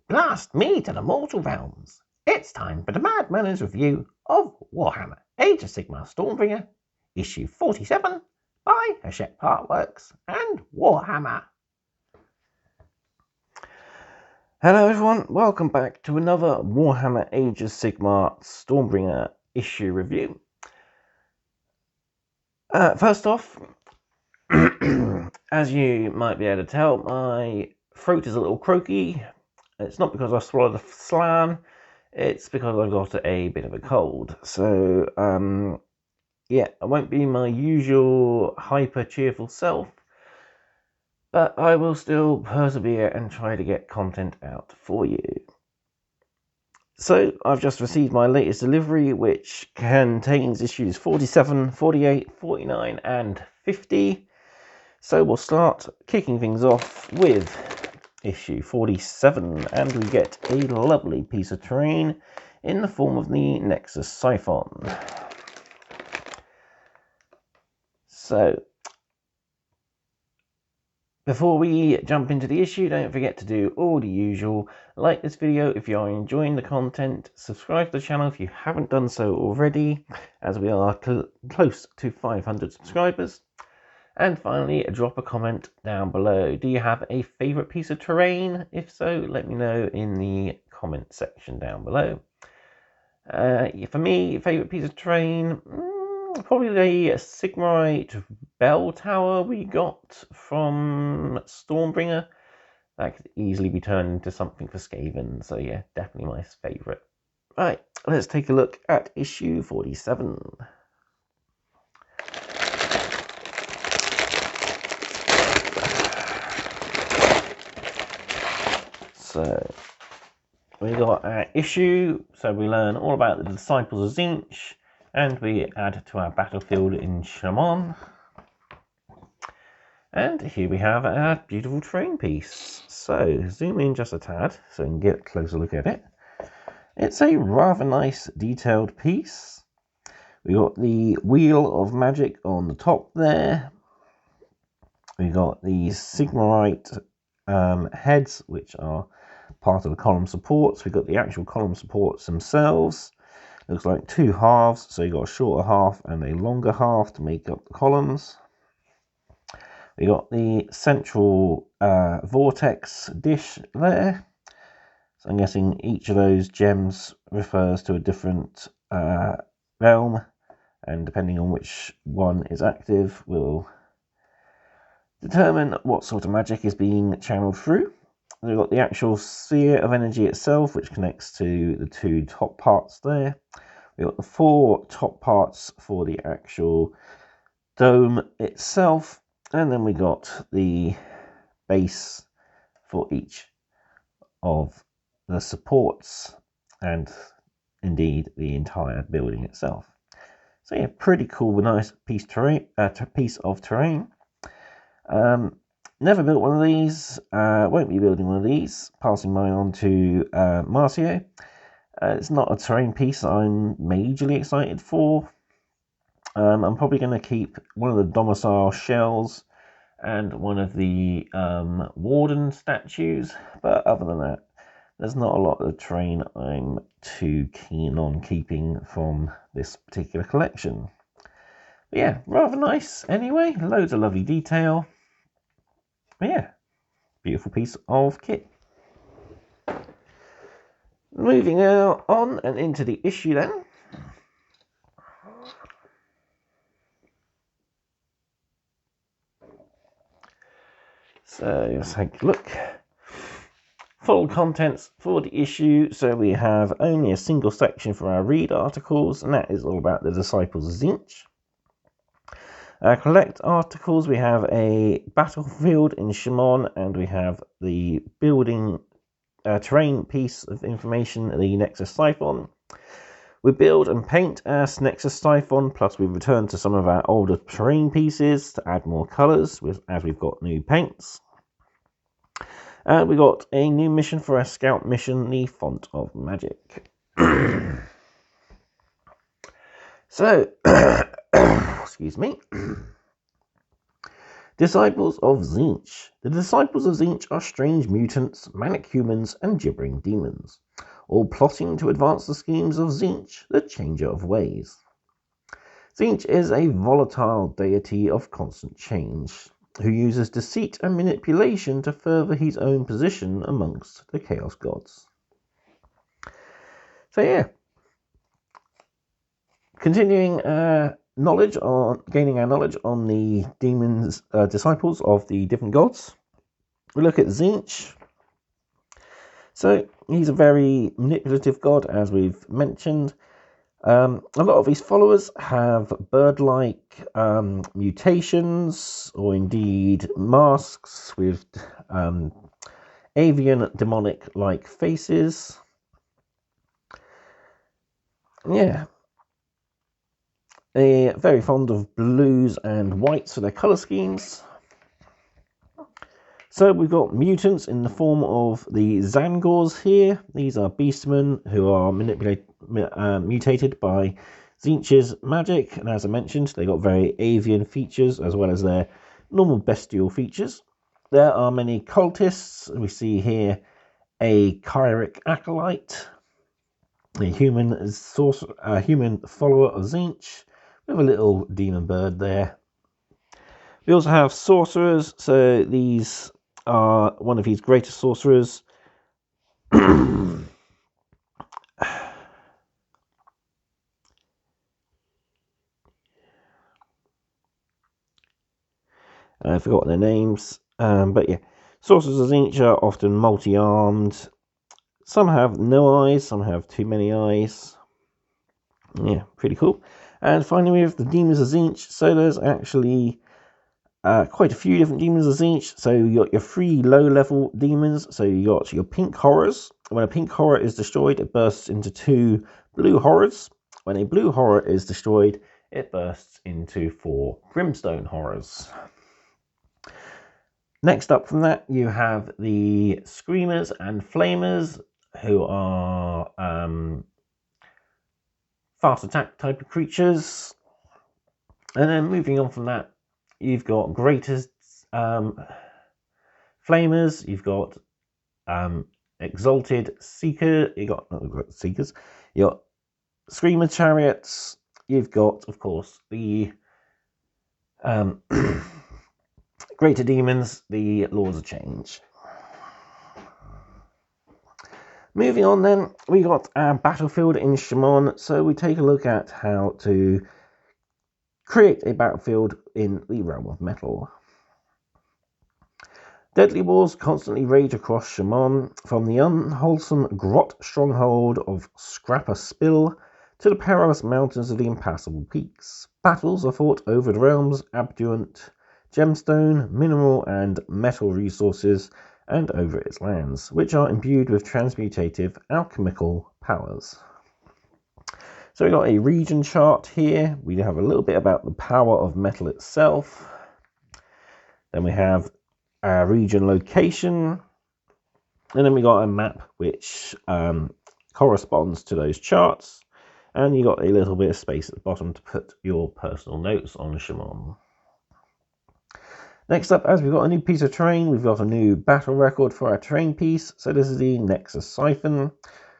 Blast me to the mortal realms. It's time for the Mad Merlins review of Warhammer Age of Sigmar Stormbringer, issue 47 by Hachette Artworks and Warhammer. Hello everyone, welcome back to another Warhammer Age of Sigmar Stormbringer issue review. First off, as you might be able to tell, my throat is a little croaky. It's not because I swallowed a slan, it's because I've got a bit of a cold. So, yeah, I won't be my usual hyper cheerful self, but I will still persevere and try to get content out for you. So, I've just received my latest delivery, which contains issues 47, 48, 49, and 50. So, we'll start kicking things off with issue 47, and we get a lovely piece of terrain in the form of the Nexus Syphon. So, before we jump into the issue, don't forget to do all the usual. Like this video if you are enjoying the content, subscribe to the channel if you haven't done so already, as we are close to 500 subscribers. And finally, drop a comment down below. Do you have a favourite piece of terrain? If so, let me know in the comment section down below. For me, favourite piece of terrain, probably the Sigmarite bell tower we got from Stormbringer. That could easily be turned into something for Skaven, so yeah, definitely my favourite. Right, let's take a look at issue 47. So, we got our issue, so we learn all about the Disciples of Tzeentch, and we add to our battlefield in Chamon. And here we have our beautiful terrain piece. So, zoom in just a tad so you can get a closer look at it. It's a rather nice detailed piece. We got the Wheel of Magic on the top there. We got the Sigmarite heads, which are part of the column supports. We've got the actual column supports themselves. Looks like two halves, so you've got a shorter half and a longer half to make up the columns. We got the central vortex dish there. So I'm guessing each of those gems refers to a different realm, and depending on which one is active will determine what sort of magic is being channeled through. We've got the actual sphere of energy itself, which connects to the two top parts there. We've got the four top parts for the actual dome itself, and then we got the base for each of the supports, and indeed the entire building itself. So yeah, pretty cool, nice piece of terrain. Never built one of these, won't be building one of these, passing mine on to Marcio. It's not a terrain piece I'm majorly excited for. I'm probably going to keep one of the domicile shells and one of the warden statues, but other than that, there's not a lot of terrain I'm too keen on keeping from this particular collection. But yeah, rather nice anyway, loads of lovely detail. But yeah, beautiful piece of kit. Moving on and into the issue then. So let's take a look. Full contents for the issue. So we have only a single section for our read articles, and that is all about the Disciples of Tzeentch. Collect articles, we have a battlefield in Chamon, and we have the building terrain piece of information, the Nexus Syphon. We build and paint our Nexus Syphon, plus we return to some of our older terrain pieces to add more colours, as we've got new paints. We got a new mission for our scout mission, the Font of Magic. So, excuse me. Disciples of Tzeentch. The Disciples of Tzeentch are strange mutants, manic humans, and gibbering demons, all plotting to advance the schemes of Tzeentch, the changer of ways. Tzeentch is a volatile deity of constant change, who uses deceit and manipulation to further his own position amongst the Chaos Gods. So yeah, continuing gaining our knowledge on the demons, disciples of the different gods. We look at Tzeentch. So he's a very manipulative god, as we've mentioned. A lot of his followers have bird-like mutations, or indeed masks with avian demonic-like faces. Yeah. They're very fond of blues and whites for their colour schemes. So we've got mutants in the form of the Zangors here. These are beastmen who are mutated by Tzeentch's magic. And as I mentioned, they got very avian features as well as their normal bestial features. There are many cultists. We see here a Kyric acolyte, a human follower of Tzeentch, with a little demon bird there. We also have sorcerers, so these are one of his greatest sorcerers. I've forgotten their names, but yeah, sorcerers of Tzeentch are often multi-armed. Some have no eyes, some have too many eyes. Yeah, pretty cool. And finally we have the Demons of Tzeentch. So there's actually quite a few different Demons of Tzeentch. So you got your 3 low-level demons. So you got your pink horrors. When a pink horror is destroyed, it bursts into 2 blue horrors. When a blue horror is destroyed, it bursts into 4 brimstone horrors. Next up from that, you have the Screamers and Flamers, who are fast attack type of creatures. And then moving on from that, you've got Greatest Flamers, you've got Exalted Seeker, you got Screamer Chariots, you've got, of course, the Greater Demons, the Lords of Change. Moving on then, we got our battlefield in Chamon. So we take a look at how to create a battlefield in the realm of metal. Deadly wars constantly rage across Chamon, from the unwholesome grot stronghold of Scrapper Spill to the perilous mountains of the impassable peaks. Battles are fought over the realm's abundant gemstone, mineral and metal resources, and over its lands, which are imbued with transmutative alchemical powers. So we've got a region chart here. We have a little bit about the power of metal itself. Then we have our region location. And then we got a map which corresponds to those charts. And you got a little bit of space at the bottom to put your personal notes on Chamon. Next up, as we've got a new piece of terrain, we've got a new battle record for our terrain piece. So this is the Nexus Syphon.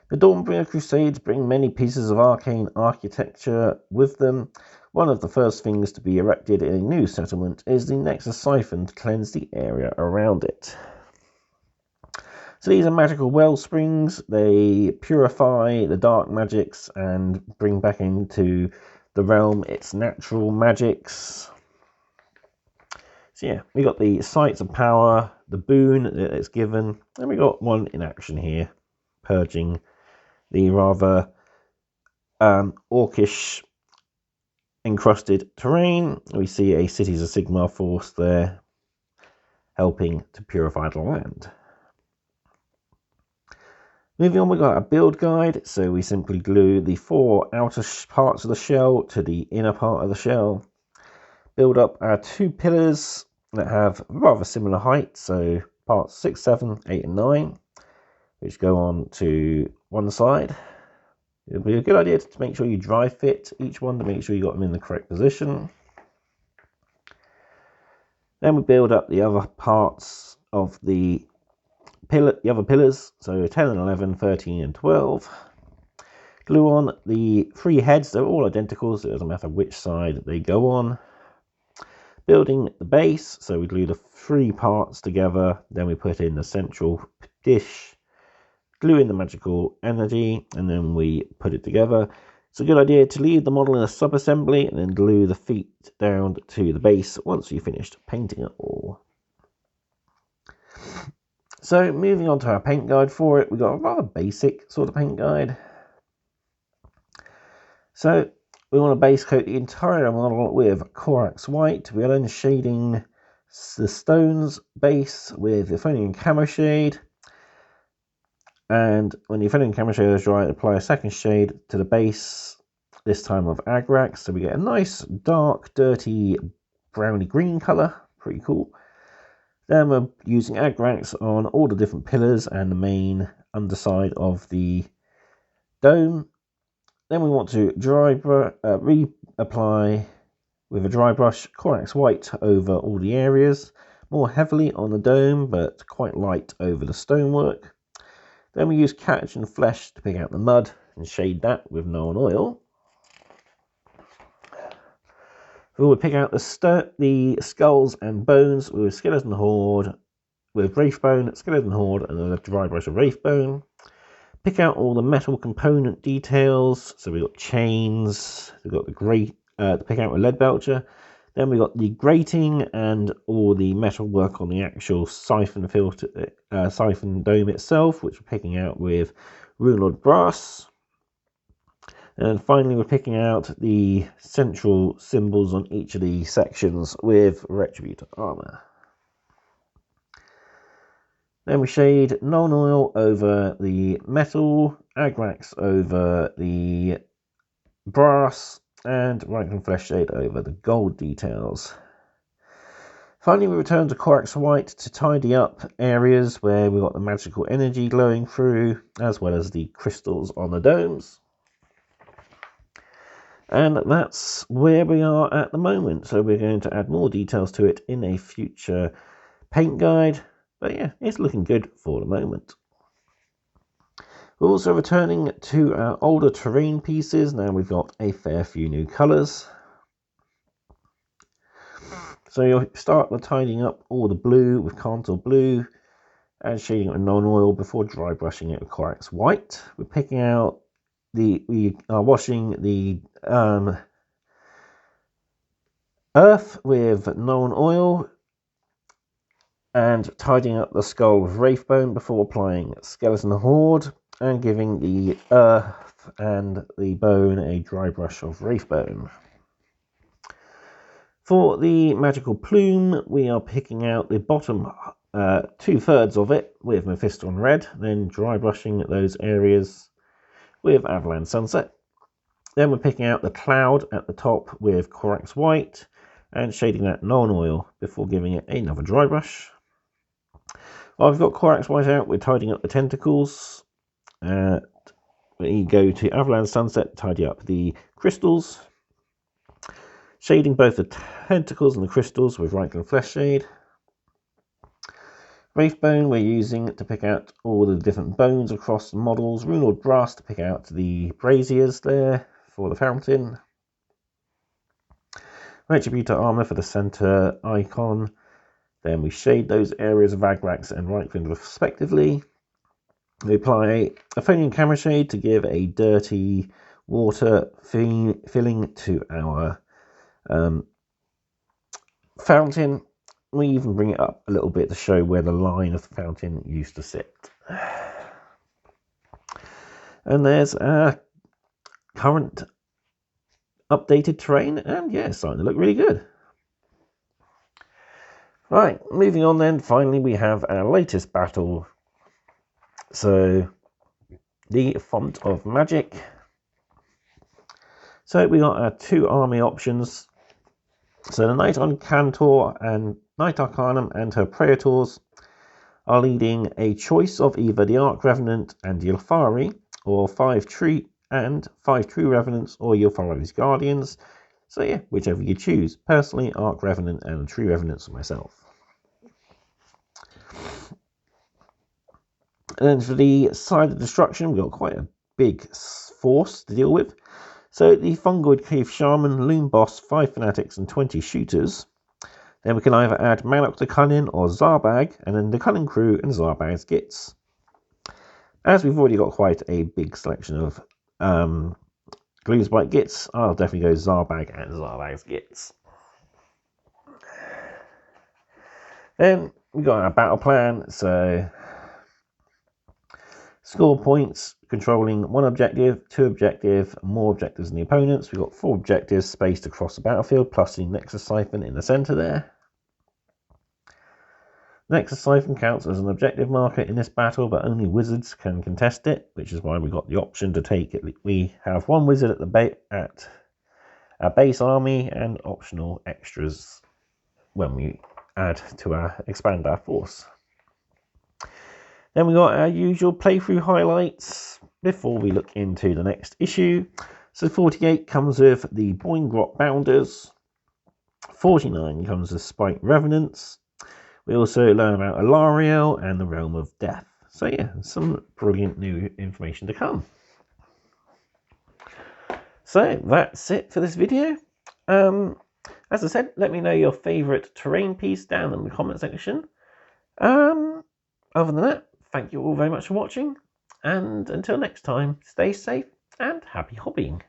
The Dawnbringer Crusades bring many pieces of arcane architecture with them. One of the first things to be erected in a new settlement is the Nexus Syphon to cleanse the area around it. So these are magical well springs. They purify the dark magics and bring back into the realm its natural magics. So yeah, we got the Sights of Power, the boon that it's given, and we got one in action here, purging the rather orcish encrusted terrain. We see a Cities of Sigmar force there, helping to purify the land. Moving on, we got a build guide, so we simply glue the 4 outer parts of the shell to the inner part of the shell. Build up our 2 pillars that have rather similar height, so parts 6, 7, 8 and 9, which go on to one side. It'll be a good idea to make sure you dry fit each one to make sure you got them in the correct position. Then we build up the other parts of the other pillars, so 10 and 11, 13 and 12. Glue on the 3 heads, they're all identical, so it doesn't matter which side they go on. Building the base, so we glue the 3 parts together, then we put in the central dish, glue in the magical energy, and then we put it together. It's a good idea to leave the model in a sub-assembly and then glue the feet down to the base once you've finished painting it all. So moving on to our paint guide for it, we've got a rather basic sort of paint guide. So we want to base coat the entire model with Orruks white. We are then shading the stones base with the Euphonian camo shade. And when the Euphonian camo shade is dry, apply a second shade to the base, this time of Agrax. So we get a nice dark, dirty, browny green colour. Pretty cool. Then we're using Agrax on all the different pillars and the main underside of the dome. Then we want to reapply with a dry brush Orruks white over all the areas, more heavily on the dome but quite light over the stonework. Then we use catch and flesh to pick out the mud and shade that with Nuln Oil. We will pick out the skulls and bones with Skeleton Horde, with Wraithbone, Skeleton Horde, and then a dry brush of Wraithbone. Pick out all the metal component details. So we've got chains, we've got the pick out a lead belcher. Then we've got the grating and all the metal work on the actual siphon filter, siphon dome itself, which we're picking out with Runelord Brass. And finally, we're picking out the central symbols on each of the sections with Retributor armor. Then we shade Nuln Oil over the metal, Agrax over the brass, and Rankin Flesh shade over the gold details. Finally, we return to Orruks white to tidy up areas where we've got the magical energy glowing through, as well as the crystals on the domes. And that's where we are at the moment. So we're going to add more details to it in a future paint guide. But yeah, it's looking good for the moment. We're also returning to our older terrain pieces. Now we've got a fair few new colours. So you'll start with tidying up all the blue with Kantor blue and shading it with Nuln Oil before dry brushing it with Orruks white. We're picking out we are washing the earth with Nuln Oil and tidying up the skull with Wraithbone before applying Skeleton Horde and giving the earth and the bone a dry brush of Wraithbone. For the magical plume, we are picking out the bottom 2/3 of it with Mephisto and red, then dry brushing those areas with Avalanche Sunset. Then we're picking out the cloud at the top with Orruks white and shading that Nuln Oil before giving it another dry brush. While I've got Orruks white out, we're tidying up the tentacles. We go to Avalanche Sunset, tidy up the crystals. Shading both the tentacles and the crystals with Rankin Flesh shade. Wraithbone we're using to pick out all the different bones across the models. Runelord Brass to pick out the braziers there for the fountain. Retributor armor for the center icon. Then we shade those areas of Agrax and Reichwind respectively. We apply a Euphonian camo shade to give a dirty water filling to our fountain. We even bring it up a little bit to show where the line of the fountain used to sit. And there's our current updated terrain, and yeah, it's starting to look really good. Right, moving on then, finally we have our latest battle. So, the Font of Magic. So we got our 2 army options. So the Knight Arcanum and her Praetors are leading a choice of either the Arch Revenant and Ylfari, or 5 True Revenants or Ylfari's Guardians. So yeah, whichever you choose. Personally, Arc Revenant and True Revenants for myself. And then for the side of destruction, we've got quite a big force to deal with. So the Fungoid Cave Shaman, Loom Boss, 5 Fanatics and 20 Shooters. Then we can either add Manok the Cunning or Zarbag, and then the Cunning Crew and Zarbag's Gits. As we've already got quite a big selection of Gloomspite Gits, I'll definitely go Zarbag and Zarbag's Gits. Then we've got our battle plan, so score points, controlling 1 objective, 2 objective, more objectives than the opponents. We've got 4 objectives spaced across the battlefield, plus the Nexus Syphon in the centre there. Nexus Syphon counts as an objective marker in this battle, but only wizards can contest it, which is why we got the option to take it. We have 1 wizard at the at our base army and optional extras when we expand our force. Then we got our usual playthrough highlights before we look into the next issue. So 48 comes with the Boingrot Bounders, 49 comes with Spike Revenants. We also learn about Alariel and the Realm of Death. So yeah, some brilliant new information to come. So that's it for this video. As I said, let me know your favourite terrain piece down in the comment section. Other than that, thank you all very much for watching. And until next time, stay safe and happy hobbying.